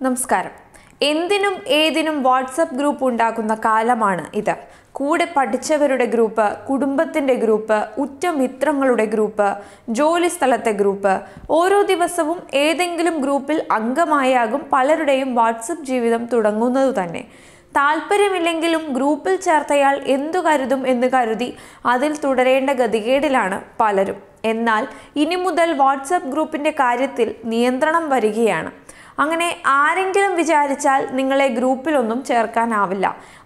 നമസ്കാരം. എന്തിനും ഏതിനും വാട്സപ്പ് ഗ്രൂപ്പ് ഉണ്ടാക്കുന്ന കാലമാണ് ഇത്. കൂടെ പഠിച്ചവരുടെ ഗ്രൂപ്പ്, കുടുംബത്തിൻ്റെ ഗ്രൂപ്പ്, ഉറ്റ മിത്രങ്ങളുടെ ഗ്രൂപ്പ്, ജോലി സ്ഥലത്തെ ഗ്രൂപ്പ്. ഓരോ ദിവസവും ഏതെങ്കിലും ഗ്രൂപ്പിൽ അംഗമായാകും പലരുടെയും വാട്സപ്പ് ജീവിതം തുടങ്ങുന്നത് തന്നെ. താല്പര്യമില്ലെങ്കിലും ഗ്രൂപ്പിൽ ചേർത്തയാൾ എന്തു കരുതും എന്ന് കരുതി അതിൽ തുടരേണ്ട ഗതികേടിലാണ് പലരും. എന്നാൽ ഇനി മുതൽ വാട്സപ്പ് ഗ്രൂപ്പിൻ്റെ കാര്യത്തിൽ നിയന്ത്രണം വരികയാണ്. അങ്ങനെ ആരെങ്കിലും വിചാരിച്ചാൽ നിങ്ങളെ ഗ്രൂപ്പിലൊന്നും ചേർക്കാനാവില്ല.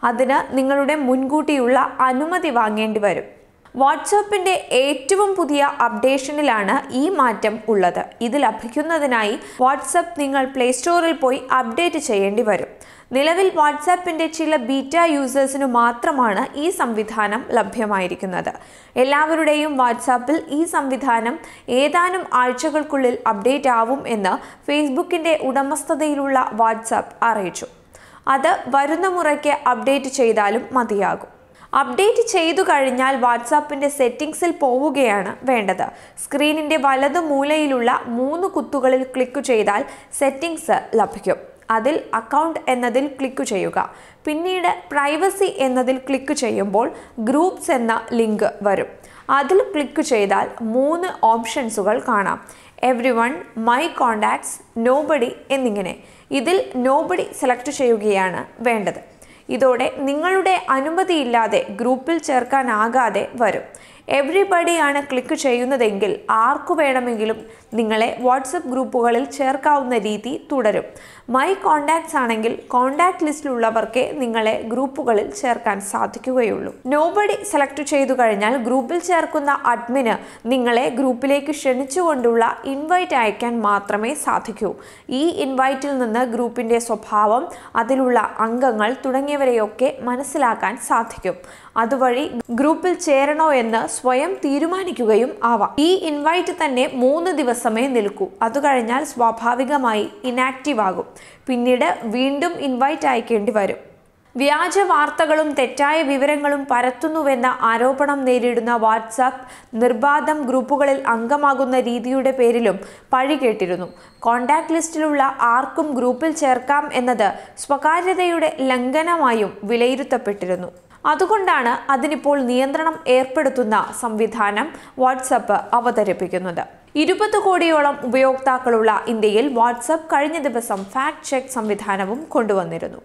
അതിന് നിങ്ങളുടെ മുൻകൂട്ടിയുള്ള അനുമതി വാങ്ങേണ്ടി വരും. വാട്സാപ്പിൻ്റെ ഏറ്റവും പുതിയ അപ്ഡേഷനിലാണ് ഈ മാറ്റം ഉള്ളത്. ഇത് ലഭിക്കുന്നതിനായി വാട്സപ്പ് നിങ്ങൾ പ്ലേ സ്റ്റോറിൽ പോയി അപ്ഡേറ്റ് ചെയ്യേണ്ടി വരും. നിലവിൽ വാട്സാപ്പിൻ്റെ ചില ബീറ്റ യൂസേഴ്സിനു മാത്രമാണ് ഈ സംവിധാനം ലഭ്യമായിരിക്കുന്നത്. എല്ലാവരുടെയും വാട്സാപ്പിൽ ഈ സംവിധാനം ഏതാനും ആഴ്ചകൾക്കുള്ളിൽ അപ്ഡേറ്റ് ആവും എന്ന് ഫേസ്ബുക്കിൻ്റെ ഉടമസ്ഥതയിലുള്ള വാട്സാപ്പ് അറിയിച്ചു. അത് വരുന്ന മുറയ്ക്ക് അപ്ഡേറ്റ് ചെയ്താലും മതിയാകും. അപ്ഡേറ്റ് ചെയ്തു കഴിഞ്ഞാൽ വാട്സാപ്പിൻ്റെ സെറ്റിംഗ്സിൽ പോവുകയാണ് വേണ്ടത്. സ്ക്രീനിൻ്റെ വലതു മൂലയിലുള്ള 3 കുത്തുകളിൽ ക്ലിക്ക് ചെയ്താൽ സെറ്റിംഗ്സ് ലഭിക്കും. അതിൽ അക്കൗണ്ട് എന്നതിൽ ക്ലിക്ക് ചെയ്യുക. പിന്നീട് പ്രൈവസി എന്നതിൽ ക്ലിക്ക് ചെയ്യുമ്പോൾ ഗ്രൂപ്പ്സ് എന്ന ലിങ്ക് വരും. അതിൽ ക്ലിക്ക് ചെയ്താൽ 3 ഓപ്ഷൻസുകൾ കാണാം: എവ്രിവൺ, മൈ കോണ്ടാക്ട്സ്, നോബഡി എന്നിങ്ങനെ. ഇതിൽ നോബഡി സെലക്ട് ചെയ്യുകയാണ് വേണ്ടത്. ഇതോടെ നിങ്ങളുടെ അനുമതിയില്ലാതെ ഗ്രൂപ്പിൽ ചേർക്കാനാകാതെ വരും. എവ്രിബഡിയാണ് ക്ലിക്ക് ചെയ്യുന്നതെങ്കിൽ ആർക്കു വേണമെങ്കിലും നിങ്ങളെ വാട്സപ്പ് ഗ്രൂപ്പുകളിൽ ചേർക്കാവുന്ന രീതി തുടരും. മൈ കോണ്ടാക്ട്സ് ആണെങ്കിൽ കോണ്ടാക്ട് ലിസ്റ്റിലുള്ളവർക്കേ നിങ്ങളെ ഗ്രൂപ്പുകളിൽ ചേർക്കാൻ സാധിക്കുകയുള്ളൂ. നോബഡി സെലക്ട് ചെയ്തു കഴിഞ്ഞാൽ ഗ്രൂപ്പിൽ ചേർക്കുന്ന അഡ്മിന് നിങ്ങളെ ഗ്രൂപ്പിലേക്ക് ക്ഷണിച്ചുകൊണ്ടുള്ള ഇൻവൈറ്റ് അയക്കാൻ മാത്രമേ സാധിക്കൂ. ഈ ഇൻവൈറ്റിൽ നിന്ന് ഗ്രൂപ്പിൻ്റെ സ്വഭാവം, അതിലുള്ള അംഗങ്ങൾ തുടങ്ങിയവരെയൊക്കെ മനസ്സിലാക്കാൻ സാധിക്കും. അതുവഴി ഗ്രൂപ്പിൽ ചേരണോ എന്ന് സ്വയം തീരുമാനിക്കുകയും ആവാം. ഈ ഇൻവൈറ്റ് തന്നെ 3 ദിവസമേ നിൽക്കൂ. അത് കഴിഞ്ഞാൽ സ്വാഭാവികമായി ഇനാക്റ്റീവ് ആകും. പിന്നീട് വീണ്ടും ഇൻവൈറ്റ് അയക്കേണ്ടി വരും. വ്യാജ വാർത്തകളും തെറ്റായ വിവരങ്ങളും പരത്തുന്നുവെന്ന ആരോപണം നേരിടുന്ന വാട്സാപ്പ് നിർബാധം ഗ്രൂപ്പുകളിൽ അംഗമാകുന്ന രീതിയുടെ പേരിലും പഴി കേട്ടിരുന്നു. കോണ്ടാക്ട് ലിസ്റ്റിലുള്ള ആർക്കും ഗ്രൂപ്പിൽ ചേർക്കാം എന്നത് സ്വകാര്യതയുടെ ലംഘനമായും വിലയിരുത്തപ്പെട്ടിരുന്നു. അതുകൊണ്ടാണ് അതിനിപ്പോൾ നിയന്ത്രണം ഏർപ്പെടുത്തുന്ന സംവിധാനം വാട്സാപ്പ് അവതരിപ്പിക്കുന്നത്. 20 കോടിയോളം ഉപയോക്താക്കളുള്ള ഇന്ത്യയിൽ വാട്സാപ്പ് കഴിഞ്ഞ ദിവസം ഫാക്ട് ചെക്ക് സംവിധാനവും കൊണ്ടുവന്നിരുന്നു.